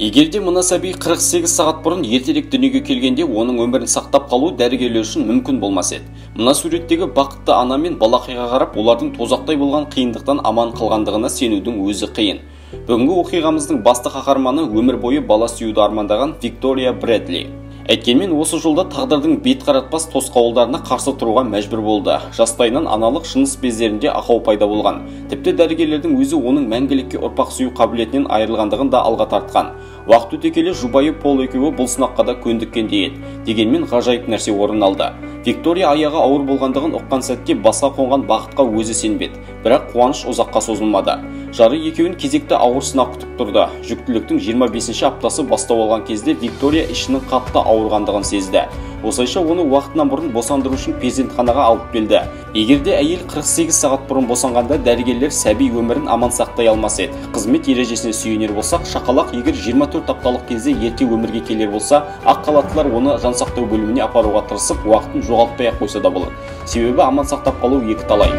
Егерде мына сәби 48 сағат бұрын ертерек дүниеге келгенде, оның өмірін сақтап қалу дәрігерлер үшін мүмкін болмас еді. Мына суреттегі бақытты ана мен балақайға қарап, олардың тозақтай болған қиындықтан аман қалғандығына сенудің өзі қиын. Бүгінгі оқиғамыздың басты қаһарманы өмір бойы бала сүюді армандаған Виктория Брэдли. Әйткенмен осы жолда тағдырдың бет қаратпас тосқауылдарына қарсы тұруға мәжбүр болды. Жастайынан аналық жыныс бездерінде ақау пайда болған. Тіпті дәрігерлердің өзі оның мәңгілікке ұрпақ сүю қабілетінен айырылғандығын да алға тартқан. Уақыт өте келе жұбайы Пол екеуі бұл сынаққа да көндіккендей еді. Дегенмен ғажайып нәрсе орын алды. Виктория аяғы ауыр болғандығын ұққан сәтте басқа қонған бақытқа өзі сенбеді. Бірақ қуаныш ұзаққа созылмады. Жары екеуін кезекті ауыр сынақ күтіп тұрды. Жүктіліктің 25-ші аптасы бастау алған кезде Виктория ішінің қатты ауырғандығын сезді. Осылайша оны уақытынан бұрын босандыру үшін перзентханаға алып келді. Егерде әйел 48 сағат бұрын босанғанда, дәрігерлер сәби өмірін аман сақтай алмас еді. Қызмет ережесіне сүйенер болсақ, шақалақ егер 24 апталық кезде ерте өмірге келер болса, ақ халаттылар оны жансақтау бөліміне апаруға тырысып, уақытын жоғалтпай ақ қойса да болады. Себебі аман сақтап қалу екі талай.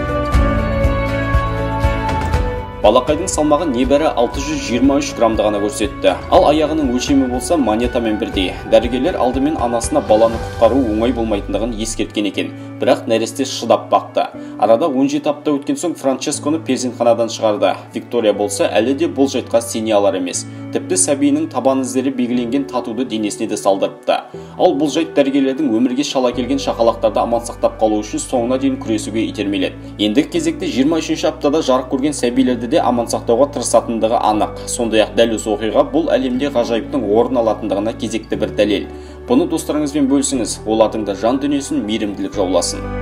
Балақайдың салмағы небәрі 623 грамды ғана көрсетті. Ал аяғының өлшемі болса монетамен бірдей. Дәрігерлер алдымен анасына баланы құтқару оңай болмайтындығын ескерткен екен. Бірақ нәресте шыдап бақты. Арада 17 апта өткен соң Франческоны перзентханадан шығарды. Виктория болса әлі де бұл жайтқа сене алар емес. Тіпті сәбиінің табан іздері белгіленген татуды денесіне де салдырыпты. Ал бұл жайт дәрігерлердің өмірге шала келген шақалақтарды аман сақтап қалу үшін соңына дейін күресуге итермеледі. Ендігі кезекте 23-ші аптада жарық көрген сәбилерді де аман сақтауға тырысатындығы анық. Сондай-ақ дәл осы оқиға бұл әлемде ғажайыптың орын алатындығына кезекті бір дәлел. Бұны достарыңызбен бөлісіңіз, олардың да жан дүниесін мейірімділік жауласын.